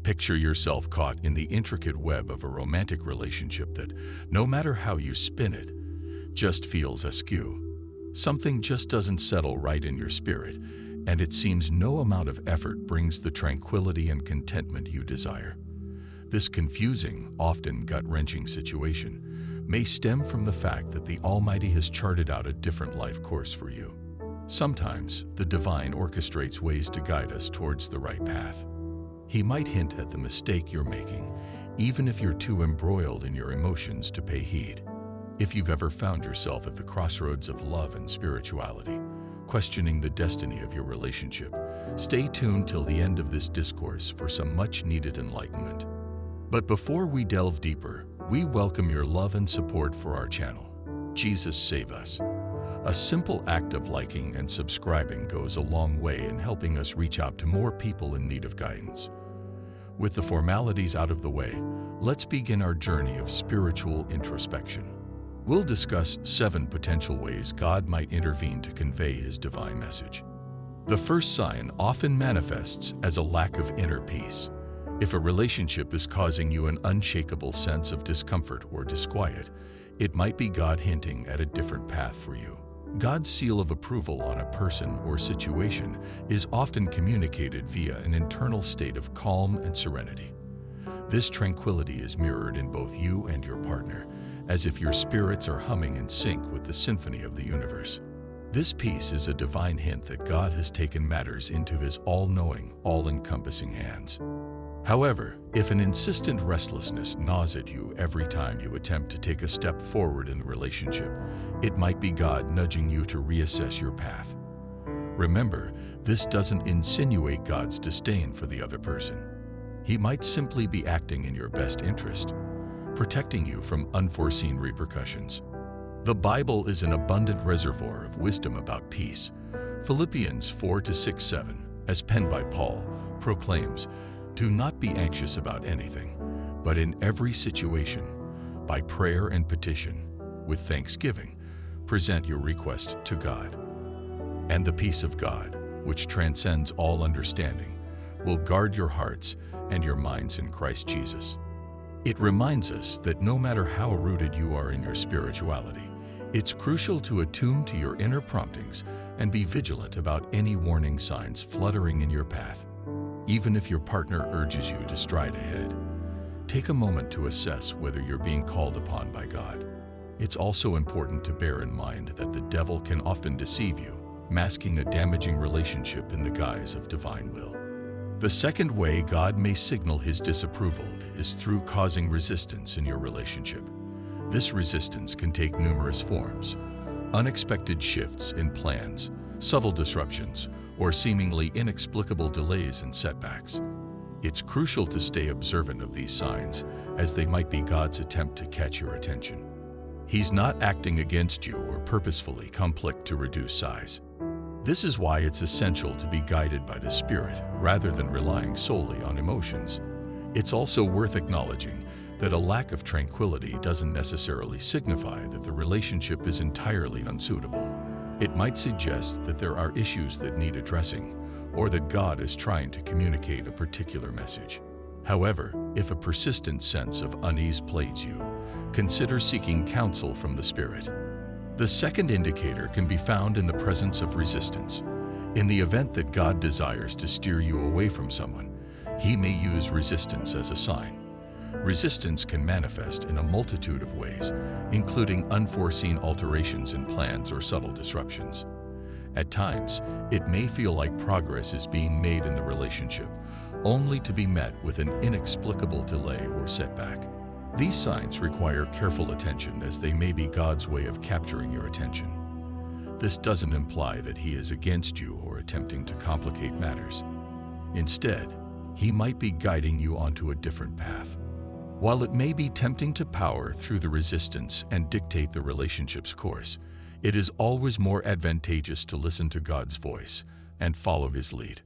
Picture yourself caught in the intricate web of a romantic relationship that, no matter how you spin it, just feels askew. Something just doesn't settle right in your spirit, and it seems no amount of effort brings the tranquility and contentment you desire. This confusing, often gut-wrenching situation may stem from the fact that the Almighty has charted out a different life course for you. Sometimes, the divine orchestrates ways to guide us towards the right path. He might hint at the mistake you're making, even if you're too embroiled in your emotions to pay heed. If you've ever found yourself at the crossroads of love and spirituality, questioning the destiny of your relationship, stay tuned till the end of this discourse for some much-needed enlightenment. But before we delve deeper, we welcome your love and support for our channel. Jesus Save Us. A simple act of liking and subscribing goes a long way in helping us reach out to more people in need of guidance. With the formalities out of the way, let's begin our journey of spiritual introspection. We'll discuss 7 potential ways God might intervene to convey His divine message. The first sign often manifests as a lack of inner peace. If a relationship is causing you an unshakable sense of discomfort or disquiet, it might be God hinting at a different path for you. God's seal of approval on a person or situation is often communicated via an internal state of calm and serenity. This tranquility is mirrored in both you and your partner, as if your spirits are humming in sync with the symphony of the universe. This peace is a divine hint that God has taken matters into His all-knowing, all-encompassing hands. However, if an insistent restlessness gnaws at you every time you attempt to take a step forward in the relationship, it might be God nudging you to reassess your path. Remember, this doesn't insinuate God's disdain for the other person. He might simply be acting in your best interest, protecting you from unforeseen repercussions. The Bible is an abundant reservoir of wisdom about peace. Philippians 4:6-7, as penned by Paul, proclaims, "Do not be anxious about anything, but in every situation, by prayer and petition, with thanksgiving, present your request to God. And the peace of God, which transcends all understanding, will guard your hearts and your minds in Christ Jesus." It reminds us that no matter how rooted you are in your spirituality, it's crucial to attune to your inner promptings and be vigilant about any warning signs fluttering in your path. Even if your partner urges you to stride ahead, take a moment to assess whether you're being called upon by God. It's also important to bear in mind that the devil can often deceive you, masking a damaging relationship in the guise of divine will. The second way God may signal His disapproval is through causing resistance in your relationship. This resistance can take numerous forms: unexpected shifts in plans, subtle disruptions, or seemingly inexplicable delays and setbacks. It's crucial to stay observant of these signs, as they might be God's attempt to catch your attention. He's not acting against you or purposefully conflict to reduce size. This is why it's essential to be guided by the Spirit rather than relying solely on emotions. It's also worth acknowledging that a lack of tranquility doesn't necessarily signify that the relationship is entirely unsuitable. It might suggest that there are issues that need addressing, or that God is trying to communicate a particular message. However, if a persistent sense of unease plagues you, consider seeking counsel from the Spirit. The second indicator can be found in the presence of resistance. In the event that God desires to steer you away from someone, He may use resistance as a sign. Resistance can manifest in a multitude of ways, including unforeseen alterations in plans or subtle disruptions. At times, it may feel like progress is being made in the relationship, only to be met with an inexplicable delay or setback. These signs require careful attention, as they may be God's way of capturing your attention. This doesn't imply that He is against you or attempting to complicate matters. Instead, He might be guiding you onto a different path. While it may be tempting to power through the resistance and dictate the relationship's course, it is always more advantageous to listen to God's voice and follow His lead.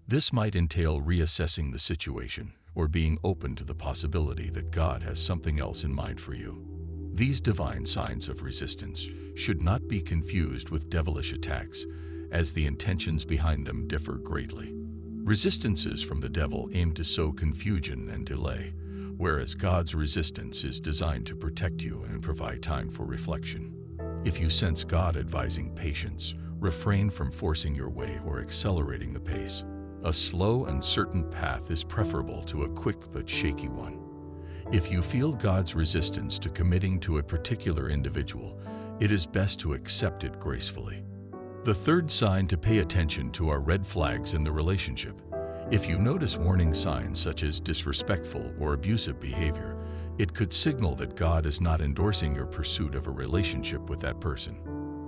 This might entail reassessing the situation or being open to the possibility that God has something else in mind for you. These divine signs of resistance should not be confused with devilish attacks, as the intentions behind them differ greatly. Resistances from the devil aim to sow confusion and delay, whereas God's resistance is designed to protect you and provide time for reflection. If you sense God advising patience, refrain from forcing your way or accelerating the pace. A slow and certain path is preferable to a quick but shaky one. If you feel God's resistance to committing to a particular individual, it is best to accept it gracefully. The third sign to pay attention to are red flags in the relationship. If you notice warning signs such as disrespectful or abusive behavior, it could signal that God is not endorsing your pursuit of a relationship with that person.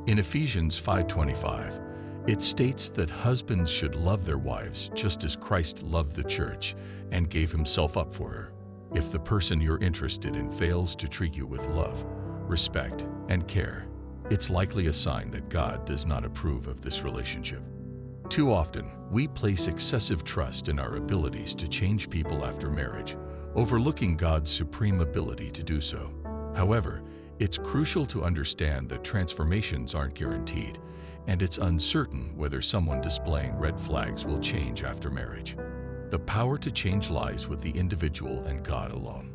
In Ephesians 5:25, it states that husbands should love their wives just as Christ loved the church and gave himself up for her. If the person you're interested in fails to treat you with love, respect, and care, it's likely a sign that God does not approve of this relationship. Too often, we place excessive trust in our abilities to change people after marriage, overlooking God's supreme ability to do so. However, it's crucial to understand that transformations aren't guaranteed, and it's uncertain whether someone displaying red flags will change after marriage. The power to change lies with the individual and God alone.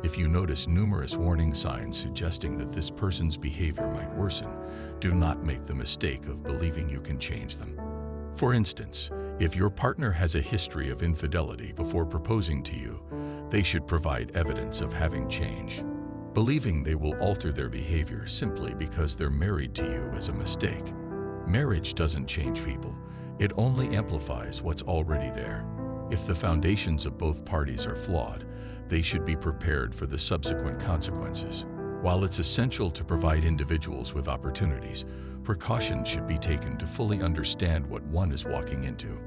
If you notice numerous warning signs suggesting that this person's behavior might worsen, do not make the mistake of believing you can change them. For instance, if your partner has a history of infidelity before proposing to you, they should provide evidence of having changed. Believing they will alter their behavior simply because they're married to you is a mistake. Marriage doesn't change people, it only amplifies what's already there. If the foundations of both parties are flawed, they should be prepared for the subsequent consequences. While it's essential to provide individuals with opportunities, precautions should be taken to fully understand what one is walking into.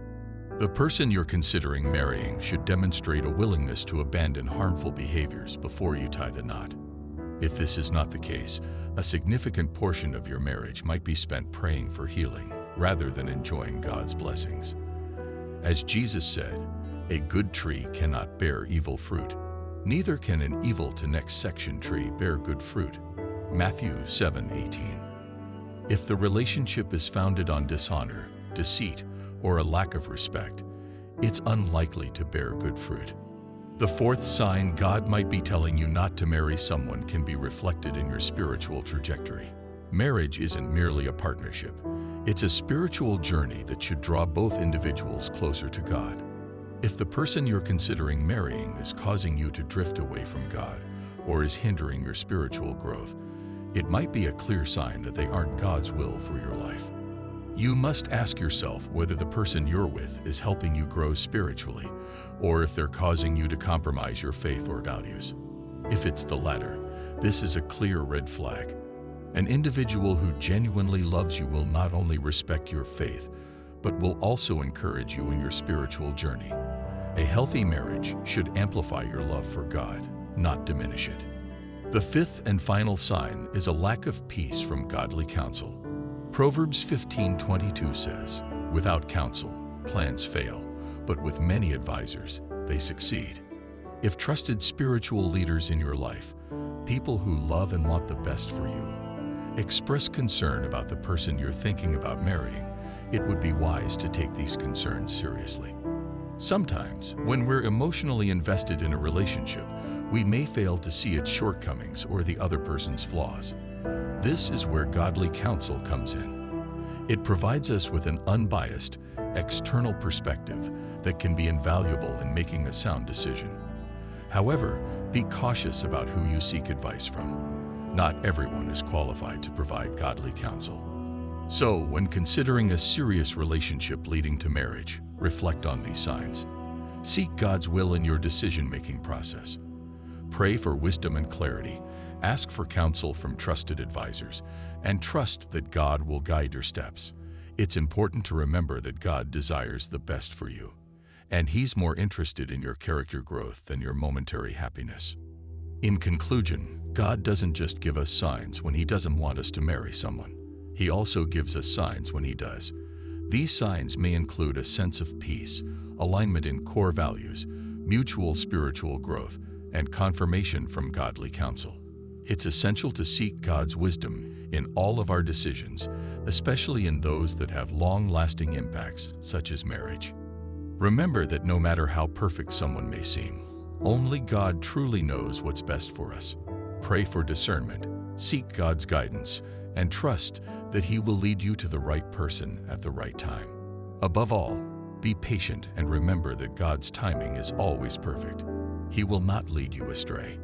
The person you're considering marrying should demonstrate a willingness to abandon harmful behaviors before you tie the knot. If this is not the case, a significant portion of your marriage might be spent praying for healing rather than enjoying God's blessings. As Jesus said, "A good tree cannot bear evil fruit, neither can an evil to next section tree bear good fruit." Matthew 7:18. If the relationship is founded on dishonor, deceit, or a lack of respect, it's unlikely to bear good fruit. The fourth sign God might be telling you not to marry someone can be reflected in your spiritual trajectory. Marriage isn't merely a partnership. It's a spiritual journey that should draw both individuals closer to God. If the person you're considering marrying is causing you to drift away from God or is hindering your spiritual growth, it might be a clear sign that they aren't God's will for your life. You must ask yourself whether the person you're with is helping you grow spiritually, or if they're causing you to compromise your faith or values. If it's the latter, this is a clear red flag. An individual who genuinely loves you will not only respect your faith, but will also encourage you in your spiritual journey. A healthy marriage should amplify your love for God, not diminish it. The fifth and final sign is a lack of peace from godly counsel. Proverbs 15:22 says, "Without counsel, plans fail, but with many advisors, they succeed." If trusted spiritual leaders in your life, people who love and want the best for you, express concern about the person you're thinking about marrying, it would be wise to take these concerns seriously. Sometimes, when we're emotionally invested in a relationship, we may fail to see its shortcomings or the other person's flaws. This is where godly counsel comes in. It provides us with an unbiased, external perspective that can be invaluable in making a sound decision. However, be cautious about who you seek advice from. Not everyone is qualified to provide godly counsel. So, when considering a serious relationship leading to marriage, reflect on these signs. Seek God's will in your decision-making process. Pray for wisdom and clarity. Ask for counsel from trusted advisors, and trust that God will guide your steps. It's important to remember that God desires the best for you, and He's more interested in your character growth than your momentary happiness. In conclusion, God doesn't just give us signs when He doesn't want us to marry someone. He also gives us signs when He does. These signs may include a sense of peace, alignment in core values, mutual spiritual growth, and confirmation from godly counsel. It's essential to seek God's wisdom in all of our decisions, especially in those that have long-lasting impacts, such as marriage. Remember that no matter how perfect someone may seem, only God truly knows what's best for us. Pray for discernment, seek God's guidance, and trust that He will lead you to the right person at the right time. Above all, be patient and remember that God's timing is always perfect. He will not lead you astray.